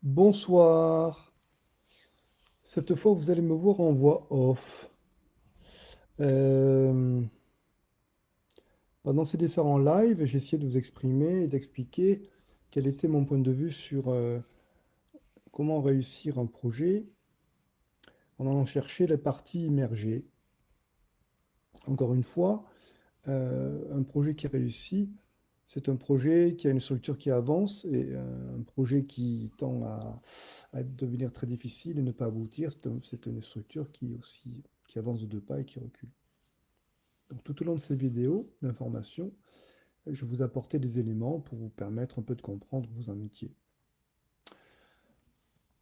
Bonsoir. Cette fois, vous allez me voir en voix off. Euh, Pendant ces différents lives, j'ai essayé de vous exprimer et d'expliquer quel était mon point de vue sur comment réussir un projet en allant chercher les parties immergées. Encore une fois, un projet qui réussit, c'est un projet qui a une structure qui avance et un projet qui tend à devenir très difficile et ne pas aboutir, c'est une structure qui avance de deux pas et qui recule. Donc, tout au long de ces vidéos d'information, je vous apportais des éléments pour vous permettre un peu de comprendre où vous en étiez.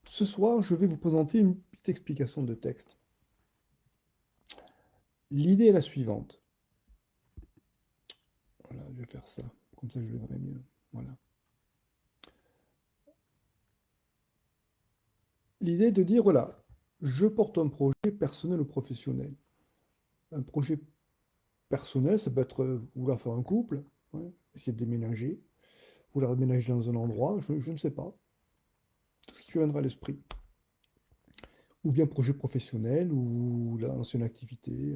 Ce soir, je vais vous présenter une petite explication de texte. L'idée est la suivante. Voilà, je vais faire ça. Comme ça, je le verrai mieux. Voilà. L'idée est de dire, voilà, je porte un projet personnel ou professionnel. Un projet personnel, ça peut être vouloir faire un couple, ouais, essayer de déménager, vouloir déménager dans un endroit, je ne sais pas. Tout ce qui vous viendra à l'esprit. Ou bien projet professionnel, ou l'ancienne activité,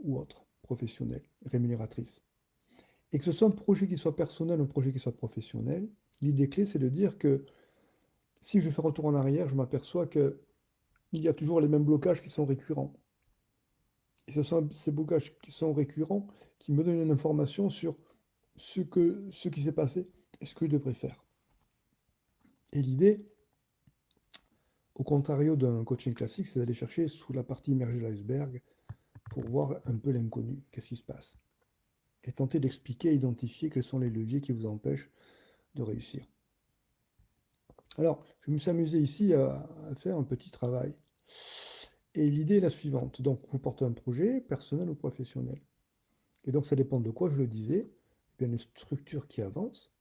ou autre, professionnelle, rémunératrice. Et que ce soit un projet qui soit personnel ou un projet qui soit professionnel, l'idée clé, c'est de dire que si je fais retour en arrière, je m'aperçois qu'il y a toujours les mêmes blocages qui sont récurrents. Et ce sont ces blocages qui sont récurrents qui me donnent une information sur ce qui s'est passé et ce que je devrais faire. Et l'idée, au contrario d'un coaching classique, c'est d'aller chercher sous la partie immergée de l'iceberg pour voir un peu l'inconnu, qu'est-ce qui se passe. Et tenter d'expliquer, identifier quels sont les leviers qui vous empêchent de réussir. Alors, je me suis amusé ici à faire un petit travail. Et l'idée est la suivante. Donc, vous portez un projet personnel ou professionnel. Et donc, ça dépend de quoi je le disais. Il y a une structure qui avance.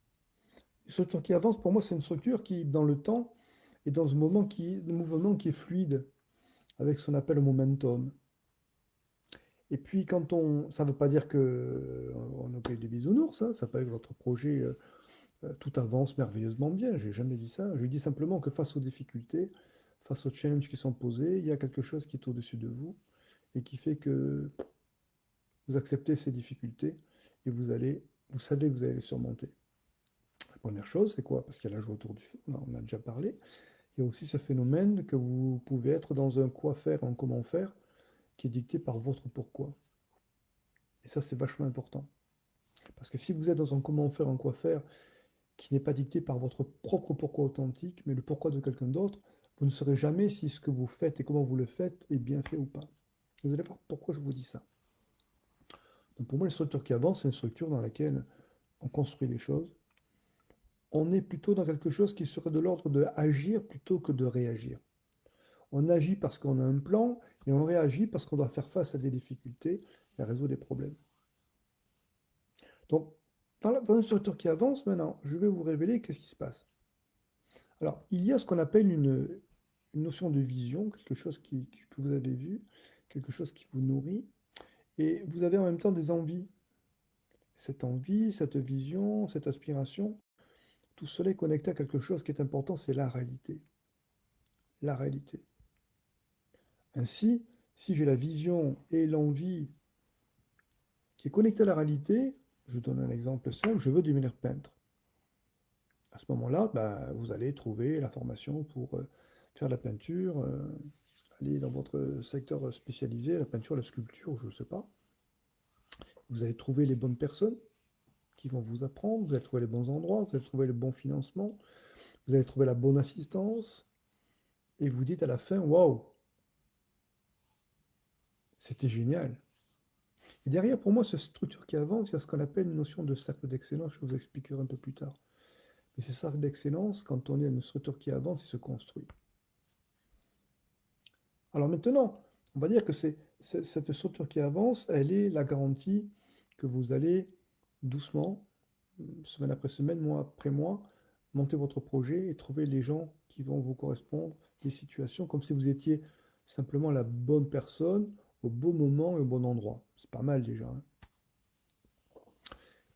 Une structure qui avance, pour moi, c'est une structure qui, dans le temps, est dans un mouvement qui est fluide, avec ce qu'on appelle le momentum. Et puis, ça ne veut pas dire que on nous paye des bisounours, hein, ça peut être que votre projet, tout avance merveilleusement bien. J'ai jamais dit ça. Je dis simplement que face aux difficultés, face aux challenges qui sont posés, il y a quelque chose qui est au-dessus de vous et qui fait que vous acceptez ces difficultés et vous savez que vous allez les surmonter. La première chose, c'est quoi? Parce qu'il y a la joie autour du feu, on a déjà parlé. Il y a aussi ce phénomène que vous pouvez être dans un quoi faire, un comment faire, qui est dicté par votre pourquoi. Et ça, c'est vachement important. Parce que si vous êtes dans un comment faire, un quoi faire, qui n'est pas dicté par votre propre pourquoi authentique, mais le pourquoi de quelqu'un d'autre, vous ne saurez jamais si ce que vous faites et comment vous le faites est bien fait ou pas. Vous allez voir pourquoi je vous dis ça. Donc pour moi, les structures qui avancent, c'est une structure dans laquelle on construit les choses. On est plutôt dans quelque chose qui serait de l'ordre de agir plutôt que de réagir. On agit parce qu'on a un plan et on réagit parce qu'on doit faire face à des difficultés et résoudre des problèmes. Donc, dans une structure qui avance, maintenant, je vais vous révéler qu'est-ce qui se passe. Alors, il y a ce qu'on appelle une notion de vision, quelque chose que vous avez vu, quelque chose qui vous nourrit, et vous avez en même temps des envies. Cette envie, cette vision, cette aspiration, tout cela est connecté à quelque chose qui est important, c'est la réalité. La réalité. Ainsi, si j'ai la vision et l'envie qui est connectée à la réalité, je donne un exemple simple, je veux devenir peintre. À ce moment-là, bah, vous allez trouver la formation pour faire de la peinture, aller dans votre secteur spécialisé, la peinture, la sculpture, je ne sais pas. Vous allez trouver les bonnes personnes qui vont vous apprendre, vous allez trouver les bons endroits, vous allez trouver le bon financement, vous allez trouver la bonne assistance, et vous dites à la fin, waouh, c'était génial. Et derrière, pour moi, cette structure qui avance, il y a ce qu'on appelle une notion de cercle d'excellence, je vous expliquerai un peu plus tard. Mais ce cercle d'excellence, quand on est à une structure qui avance, il se construit. Alors maintenant, on va dire que cette structure qui avance, elle est la garantie que vous allez doucement, semaine après semaine, mois après mois, monter votre projet et trouver les gens qui vont vous correspondre, les situations, comme si vous étiez simplement la bonne personne au bon moment et au bon endroit. C'est pas mal déjà, hein.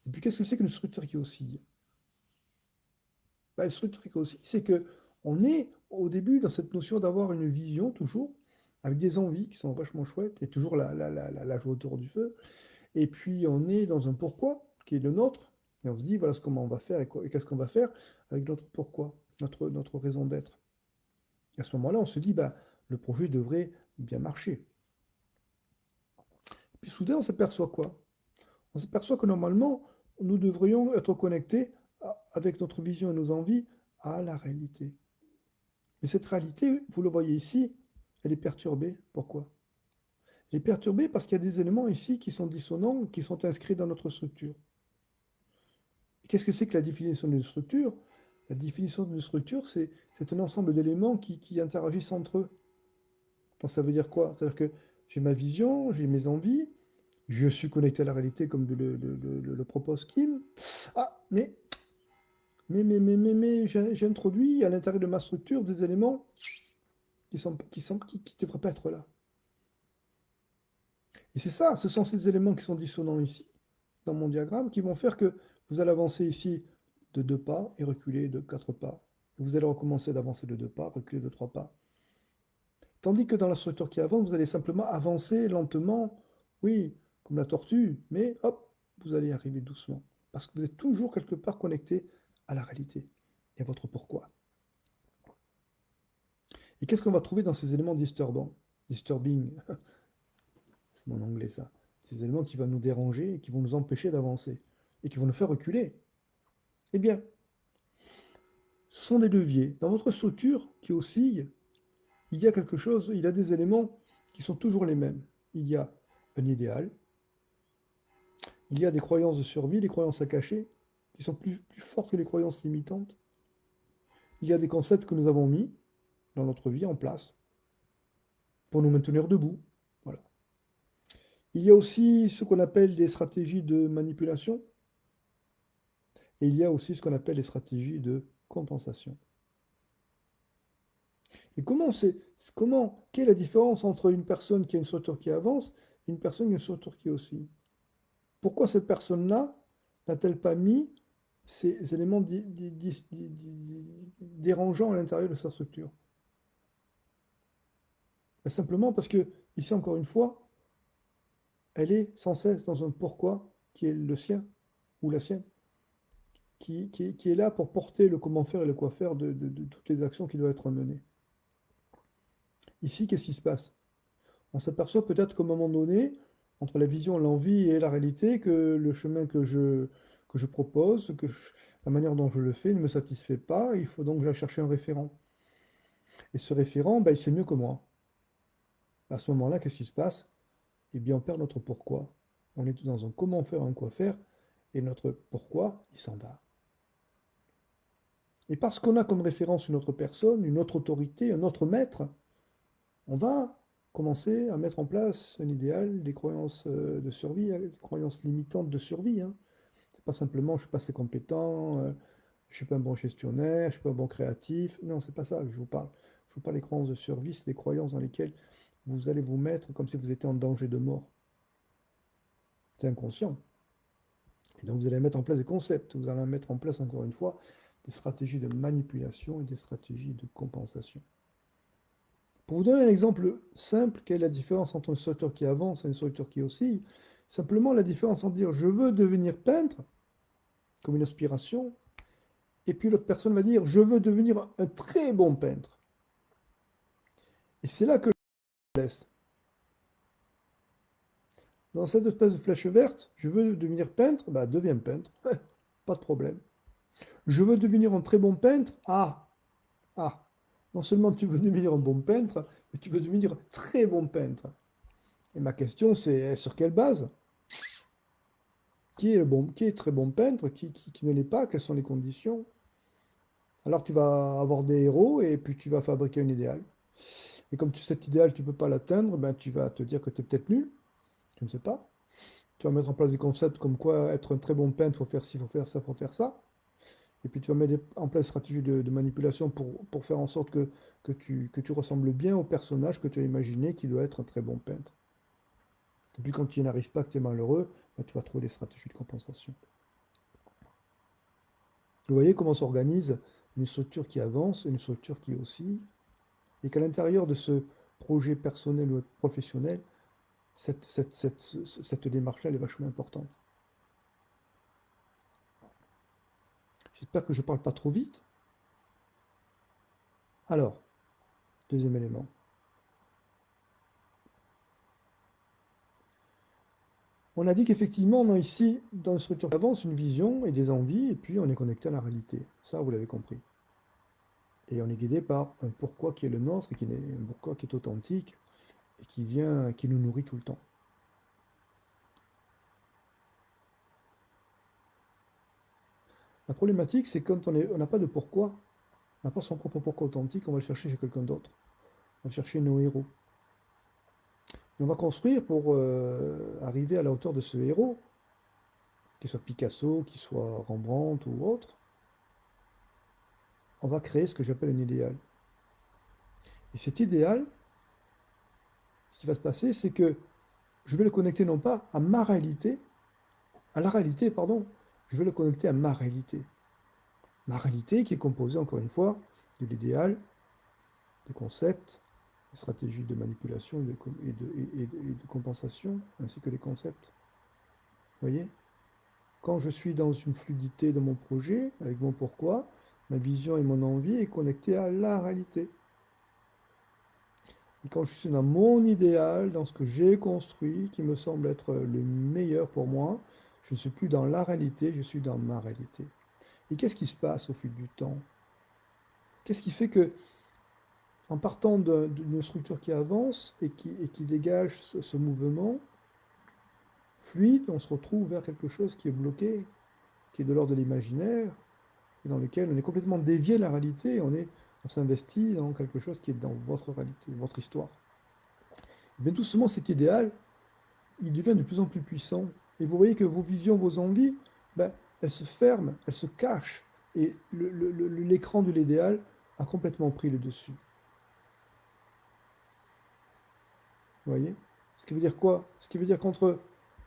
Et puis qu'est-ce que c'est qu'une structure qui oscille? Bah, une structure qui oscille, c'est que On est au début dans cette notion d'avoir une vision toujours, avec des envies qui sont vachement chouettes, et toujours la joie autour du feu. Et puis on est dans un pourquoi qui est le nôtre, et on se dit voilà ce comment on va faire et qu'est-ce qu'on va faire avec notre pourquoi, notre raison d'être. Et à ce moment-là, on se dit bah, le projet devrait bien marcher. Puis soudain, on s'aperçoit quoi? On s'aperçoit que normalement, nous devrions être connectés avec notre vision et nos envies à la réalité. Mais cette réalité, vous le voyez ici, elle est perturbée. Pourquoi? Elle est perturbée parce qu'il y a des éléments ici qui sont dissonants, qui sont inscrits dans notre structure. Qu'est-ce que c'est que la définition d'une structure? La définition d'une structure, c'est un ensemble d'éléments qui interagissent entre eux. Donc ça veut dire quoi? C'est-à-dire que j'ai ma vision, j'ai mes envies, je suis connecté à la réalité comme le propose Kim. Ah, mais j'ai introduit à l'intérieur de ma structure des éléments qui devraient pas être là. Et c'est ça, ce sont ces éléments qui sont dissonants ici, dans mon diagramme, qui vont faire que vous allez avancer ici de 2 pas et reculer de 4 pas. Vous allez recommencer d'avancer de 2 pas, reculer de 3 pas. Tandis que dans la structure qui avance, vous allez simplement avancer lentement, oui, comme la tortue, mais hop, vous allez arriver doucement. Parce que vous êtes toujours quelque part connecté à la réalité et à votre pourquoi. Et qu'est-ce qu'on va trouver dans ces éléments disturbants? Disturbing, c'est mon anglais ça. Ces éléments qui vont nous déranger et qui vont nous empêcher d'avancer et qui vont nous faire reculer. Eh bien, ce sont des leviers. Dans votre structure qui oscille, il y a quelque chose, il y a des éléments qui sont toujours les mêmes. Il y a un idéal, il y a des croyances de survie, des croyances à cacher, qui sont plus fortes que les croyances limitantes. Il y a des concepts que nous avons mis dans notre vie en place pour nous maintenir debout. Voilà. Il y a aussi ce qu'on appelle des stratégies de manipulation, et il y a aussi ce qu'on appelle les stratégies de compensation. Et quelle est la différence entre une personne qui a une structure qui avance et une personne qui a une structure qui oscille? Pourquoi cette personne-là n'a-t-elle pas mis ces éléments dérangeants à l'intérieur de sa structure? Ben, simplement parce que, ici encore une fois, elle est sans cesse dans un pourquoi qui est le sien ou la sienne, qui est là pour porter le comment faire et le quoi faire de toutes les actions qui doivent être menées. Ici, qu'est-ce qui se passe? On s'aperçoit peut-être qu'à un moment donné, entre la vision, l'envie et la réalité, que le chemin que je propose, la manière dont je le fais ne me satisfait pas, il faut donc que j'aille chercher un référent. Et ce référent, ben, il sait mieux que moi. À ce moment-là, qu'est-ce qui se passe? Eh bien, on perd notre pourquoi. On est dans un comment faire, un quoi faire, et notre pourquoi, il s'en va. Et parce qu'on a comme référence une autre personne, une autre autorité, un autre maître, on va commencer à mettre en place un idéal, des croyances de survie, des croyances limitantes de survie. Hein. C'est pas simplement je suis pas assez compétent, je suis pas un bon gestionnaire, je suis pas un bon créatif. Non, c'est pas ça que je vous parle. Je vous parle des croyances de survie, c'est des croyances dans lesquelles vous allez vous mettre comme si vous étiez en danger de mort. C'est inconscient. Et donc vous allez mettre en place des concepts, vous allez mettre en place encore une fois des stratégies de manipulation et des stratégies de compensation. Pour vous donner un exemple simple, quelle est la différence entre une structure qui avance et une structure qui oscille? Simplement la différence entre dire je veux devenir peintre, comme une aspiration, et puis l'autre personne va dire je veux devenir un très bon peintre. Et c'est là que je laisse. Dans cette espèce de flèche verte, je veux devenir peintre, bah deviens peintre, pas de problème. Je veux devenir un très bon peintre, ah, non seulement tu veux devenir un bon peintre, mais tu veux devenir un très bon peintre. Et ma question c'est sur quelle base? Qui est très bon peintre, qui ne l'est pas, quelles sont les conditions? Alors tu vas avoir des héros et puis tu vas fabriquer un idéal. Et comme cet idéal, tu ne peux pas l'atteindre, ben, tu vas te dire que tu es peut-être nul, je ne sais pas. Tu vas mettre en place des concepts comme quoi être un très bon peintre, il faut faire ci, il faut faire ça, il faut faire ça. Et puis tu vas mettre en place des stratégies de manipulation pour faire en sorte que tu ressembles bien au personnage que tu as imaginé qui doit être un très bon peintre. Et puis quand tu n'y arrives pas, que tu es malheureux, ben, tu vas trouver des stratégies de compensation. Vous voyez comment s'organise une structure qui avance, une structure qui oscille, et qu'à l'intérieur de ce projet personnel ou professionnel, cette démarche-là, elle est vachement importante. J'espère que je ne parle pas trop vite. Alors, deuxième élément. On a dit qu'effectivement, on a ici, dans une structure qui avance, une vision et des envies, et puis on est connecté à la réalité. Ça, vous l'avez compris. Et on est guidé par un pourquoi qui est le nôtre, et qui est un pourquoi qui est authentique, et qui nous nourrit tout le temps. La problématique, c'est quand on n'a pas de pourquoi, on n'a pas son propre pourquoi authentique, on va le chercher chez quelqu'un d'autre. On va chercher nos héros. Et on va construire pour arriver à la hauteur de ce héros, qu'il soit Picasso, qu'il soit Rembrandt ou autre. On va créer ce que j'appelle un idéal. Et cet idéal, ce qui va se passer, c'est que je vais le connecter non pas à ma réalité, à la réalité, pardon, je vais le connecter à ma réalité. Ma réalité qui est composée, encore une fois, de l'idéal, des concepts, des stratégies de manipulation et de compensation, ainsi que les concepts. Vous voyez? Quand je suis dans une fluidité de mon projet, avec mon pourquoi, ma vision et mon envie est connectée à la réalité. Et quand je suis dans mon idéal, dans ce que j'ai construit, qui me semble être le meilleur pour moi, je ne suis plus dans la réalité, je suis dans ma réalité. Et qu'est-ce qui se passe au fil du temps? Qu'est-ce qui fait que, en partant d'une structure qui avance et qui dégage ce mouvement fluide, on se retrouve vers quelque chose qui est bloqué, qui est de l'ordre de l'imaginaire, et dans lequel on est complètement dévié de la réalité, et on s'investit dans quelque chose qui est dans votre réalité, votre histoire. Et bien doucement, cet idéal, il devient de plus en plus puissant. Et vous voyez que vos visions, vos envies, ben, elles se ferment, elles se cachent. Et l'écran de l'idéal a complètement pris le dessus. Vous voyez? Ce qui veut dire quoi? Ce qui veut dire qu'entre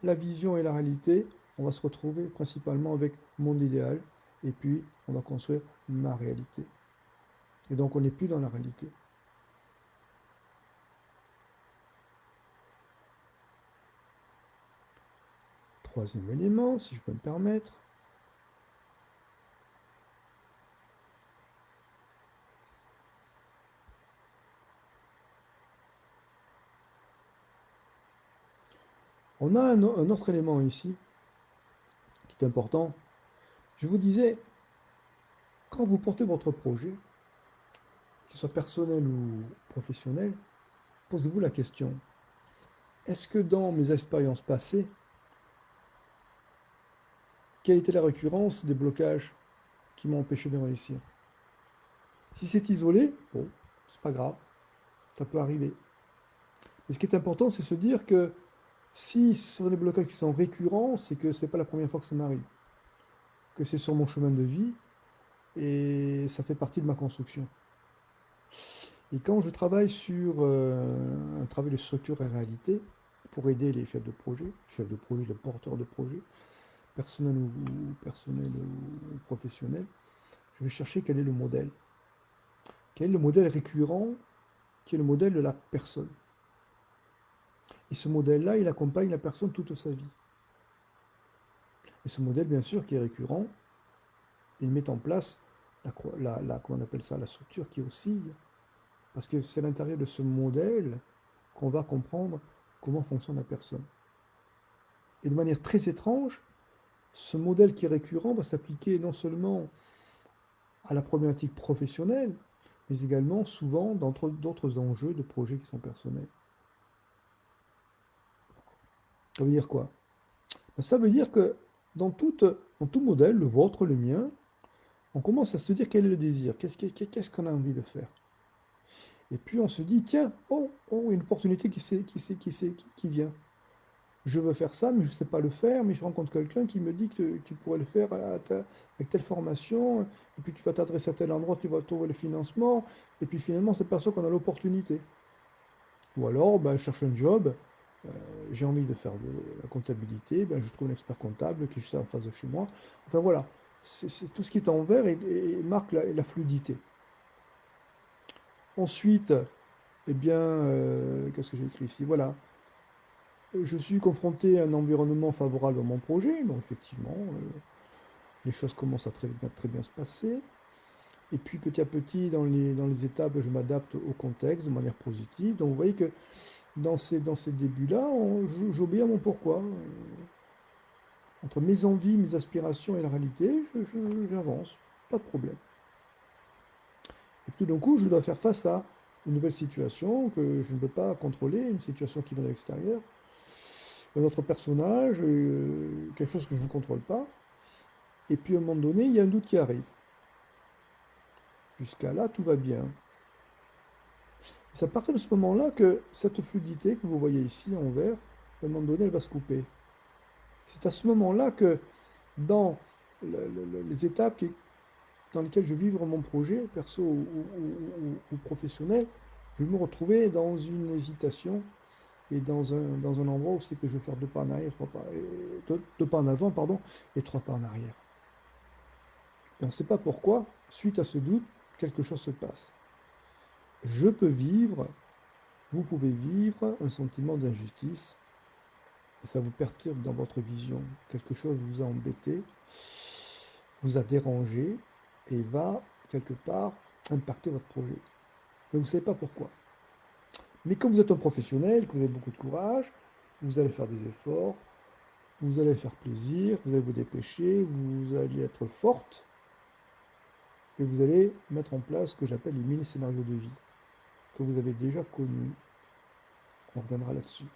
la vision et la réalité, on va se retrouver principalement avec mon idéal, et puis on va construire ma réalité. Et donc on n'est plus dans la réalité. Troisième élément, si je peux me permettre. On a un autre élément ici qui est important. Je vous disais, quand vous portez votre projet, qu'il soit personnel ou professionnel, posez-vous la question, est-ce que dans mes expériences passées, quelle était la récurrence des blocages qui m'ont empêché de réussir? Si c'est isolé, bon, c'est pas grave, ça peut arriver. Mais ce qui est important, c'est se dire que si ce sont des blocages qui sont récurrents, c'est que ce n'est pas la première fois que ça m'arrive, que c'est sur mon chemin de vie et ça fait partie de ma construction. Et quand je travaille sur un travail de structure et réalité, pour aider les chefs de projet, les porteurs de projet, personnel ou professionnel, je vais chercher quel est le modèle. Quel est le modèle récurrent qui est le modèle de la personne. Et ce modèle-là, il accompagne la personne toute sa vie. Et ce modèle, bien sûr, qui est récurrent, il met en place comment on appelle ça, la structure qui oscille. Parce que c'est à l'intérieur de ce modèle qu'on va comprendre comment fonctionne la personne. Et de manière très étrange, ce modèle qui est récurrent va s'appliquer non seulement à la problématique professionnelle, mais également souvent dans d'autres enjeux de projets qui sont personnels. Ça veut dire quoi? Ça veut dire que dans tout modèle, le vôtre, le mien, on commence à se dire quel est le désir, qu'est-ce qu'on a envie de faire. Et puis on se dit, tiens, une opportunité qui vient. Je veux faire ça, mais je ne sais pas le faire, mais je rencontre quelqu'un qui me dit que tu pourrais le faire avec telle formation, et puis tu vas t'adresser à tel endroit, tu vas trouver le financement, et puis finalement c'est pas ça qu'on a l'opportunité. Ou alors, je cherche un job, j'ai envie de faire de la comptabilité, je trouve un expert comptable qui est juste en face de chez moi. Enfin voilà, tout ce qui est en vert et marque la fluidité. Ensuite, eh bien, qu'est-ce que j'ai écrit ici? Voilà. Je suis confronté à un environnement favorable à mon projet, donc effectivement, les choses commencent à très bien se passer. Et puis petit à petit, dans les étapes, je m'adapte au contexte de manière positive. Donc vous voyez que dans ces débuts-là, j'obéis à mon pourquoi. Entre mes envies, mes aspirations et la réalité, j'avance, pas de problème. Et tout d'un coup, je dois faire face à une nouvelle situation que je ne peux pas contrôler, une situation qui vient de l'extérieur, un autre personnage, quelque chose que je ne contrôle pas. Et puis à un moment donné, il y a un doute qui arrive. Jusqu'à là, tout va bien. C'est à partir de ce moment-là que cette fluidité que vous voyez ici en vert, à un moment donné, elle va se couper. C'est à ce moment-là que dans les étapes dans lesquelles je vivre mon projet, perso ou professionnel, je vais me retrouver dans une hésitation et dans un endroit où c'est que je vais faire 2 pas en arrière, 2 pas en avant, pardon, et 3 pas en arrière. Et on ne sait pas pourquoi, suite à ce doute, quelque chose se passe. Je peux vivre, vous pouvez vivre un sentiment d'injustice, et ça vous perturbe dans votre vision. Quelque chose vous a embêté, vous a dérangé, et va, quelque part, impacter votre projet. Mais vous ne savez pas pourquoi. Mais comme vous êtes un professionnel, que vous avez beaucoup de courage, vous allez faire des efforts, vous allez faire plaisir, vous allez vous dépêcher, vous allez être forte, et vous allez mettre en place ce que j'appelle les mini-scénarios de vie, que vous avez déjà connus. On reviendra là-dessus.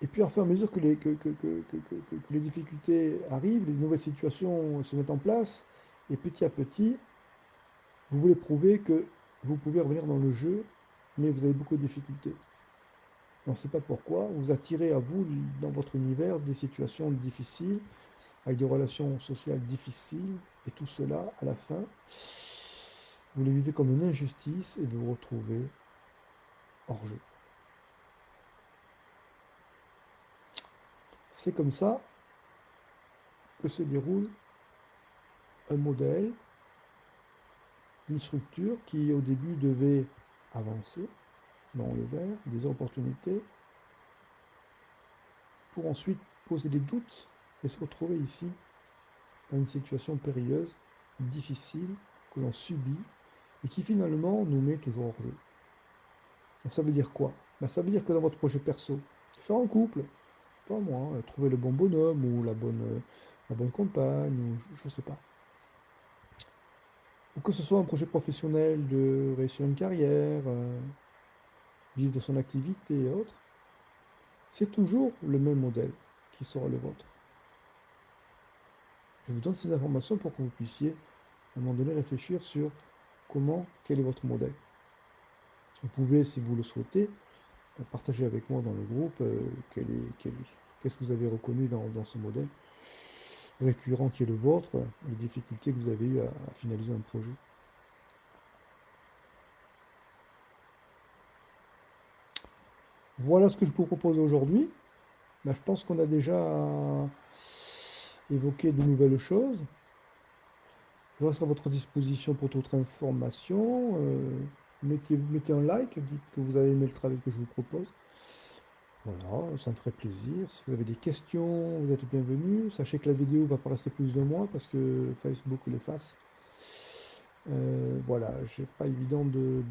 Et puis, au fur et à mesure que les difficultés arrivent, les nouvelles situations se mettent en place, et petit à petit, vous voulez prouver que vous pouvez revenir dans le jeu, mais vous avez beaucoup de difficultés. Et on ne sait pas pourquoi, vous attirez à vous, dans votre univers, des situations difficiles, avec des relations sociales difficiles, et tout cela, à la fin, vous les vivez comme une injustice et vous vous retrouvez hors jeu. C'est comme ça que se déroule un modèle, une structure qui au début devait avancer dans le vert, des opportunités, pour ensuite poser des doutes et se retrouver ici dans une situation périlleuse, difficile, que l'on subit et qui finalement nous met toujours hors jeu. Donc ça veut dire quoi? Ça veut dire que dans votre projet perso, faire un couple, pas moi, trouver le bon bonhomme ou la bonne compagne, ou je ne sais pas. Ou que ce soit un projet professionnel de réussir une carrière, vivre de son activité et autres, c'est toujours le même modèle qui sera le vôtre. Je vous donne ces informations pour que vous puissiez, à un moment donné, réfléchir sur quel est votre modèle. Vous pouvez, si vous le souhaitez, partager avec moi dans le groupe qu'est-ce que vous avez reconnu dans ce modèle récurrent qui est le vôtre, les difficultés que vous avez eues à finaliser un projet. Voilà ce que je vous propose aujourd'hui. Je pense qu'on a déjà évoqué de nouvelles choses. Je reste à votre disposition pour toute autre information. Mettez un like, dites que vous avez aimé le travail que je vous propose. Voilà, ça me ferait plaisir. Si vous avez des questions, vous êtes bienvenus. Sachez que la vidéo va pas rester plus de mois parce que Facebook l'efface. Voilà, c'est pas évident de